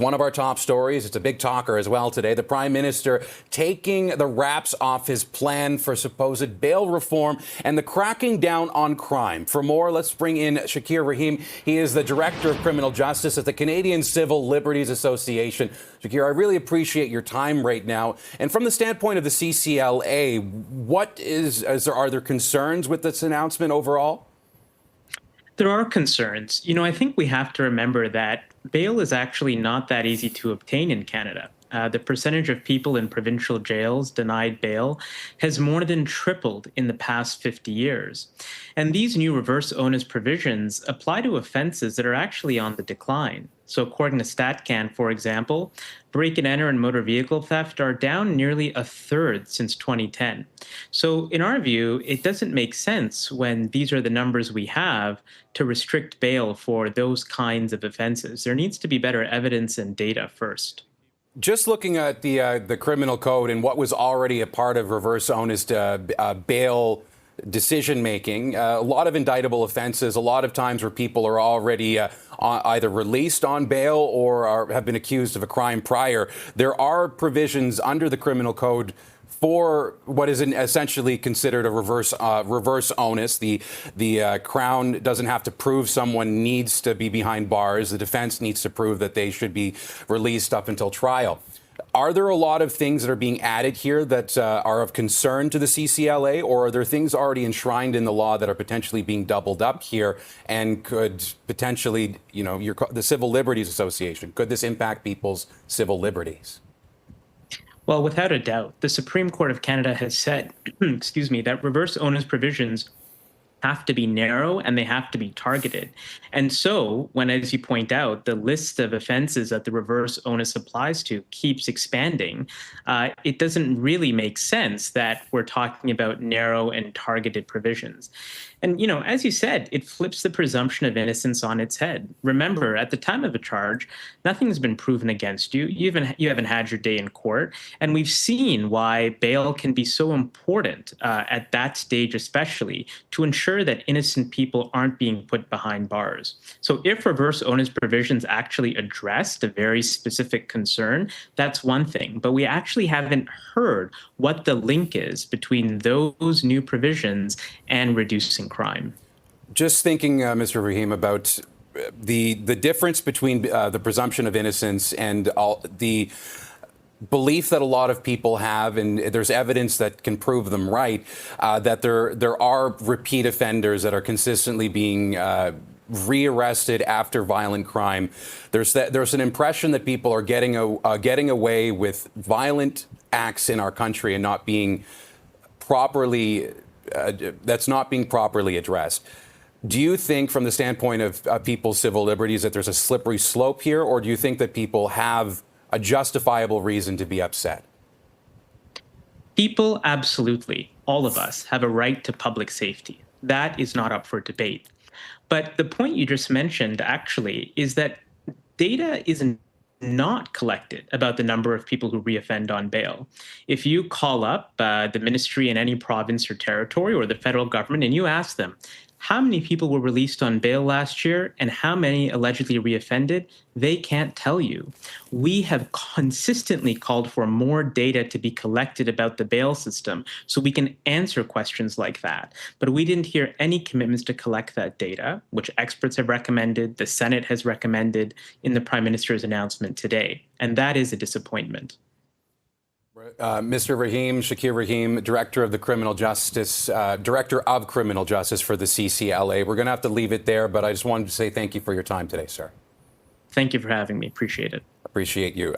one of our top stories. It's a big talker as well today. The Prime Minister taking the wraps off his plan for supposed bail reform and the cracking down on crime. For more, let's bring in Shakir Rahim. He is the Director of Criminal Justice at the Canadian Civil Liberties Association. Shakir, I really appreciate your time right now. And from the standpoint of the CCLA, are there concerns with this announcement overall? There are concerns. I think we have to remember that bail is actually not that easy to obtain in Canada. The percentage of people in provincial jails denied bail has more than tripled in the past 50 years. And these new reverse onus provisions apply to offenses that are actually on the decline. So according to StatCan, for example, break-and-enter and motor vehicle theft are down nearly a third since 2010. So in our view, it doesn't make sense when these are the numbers we have to restrict bail for those kinds of offenses. There needs to be better evidence and data first. Just looking at the criminal code and what was already a part of reverse onus bail decision making, a lot of indictable offenses, a lot of times where people are already either released on bail or have been accused of a crime prior. There are provisions under the criminal code for what is essentially considered a reverse onus. The Crown doesn't have to prove someone needs to be behind bars. The defense needs to prove that they should be released up until trial. Are there a lot of things that are being added here that are of concern to the CCLA, or are there things already enshrined in the law that are potentially being doubled up here and could potentially, the Civil Liberties Association, could this impact people's civil liberties? Well, without a doubt, the Supreme Court of Canada has said, that reverse onus provisions have to be narrow and they have to be targeted. And so when, as you point out, the list of offenses that the reverse onus applies to keeps expanding, it doesn't really make sense that we're talking about narrow and targeted provisions. And, as you said, it flips the presumption of innocence on its head. Remember, at the time of a charge, nothing's been proven against you. You haven't had your day in court. And we've seen why bail can be so important at that stage, especially to ensure that innocent people aren't being put behind bars. So if reverse onus provisions actually addressed a very specific concern, that's one thing. But we actually haven't heard what the link is between those new provisions and reducing crime. Just thinking, Mr. Rahim, about the difference between the presumption of innocence and the belief that a lot of people have, and there's evidence that can prove them right, that there are repeat offenders that are consistently being rearrested after violent crime. There's an impression that people are getting away with violent acts in our country and not being properly addressed. Do you think, from the standpoint of people's civil liberties, that there's a slippery slope here, or do you think that people have a justifiable reason to be upset? People, absolutely, all of us, have a right to public safety. That is not up for debate. But the point you just mentioned, actually, is that data isn't not collected about the number of people who reoffend on bail. If you call up the ministry in any province or territory or the federal government and you ask them, how many people were released on bail last year and how many allegedly reoffended, they can't tell you. We have consistently called for more data to be collected about the bail system so we can answer questions like that. But we didn't hear any commitments to collect that data, which experts have recommended, the Senate has recommended in the Prime Minister's announcement today. And that is a disappointment. Mr. Rahim, Shakir Rahim, Director of Criminal Justice for the CCLA. We're going to have to leave it there, but I just wanted to say thank you for your time today, sir. Thank you for having me. Appreciate it. Appreciate you.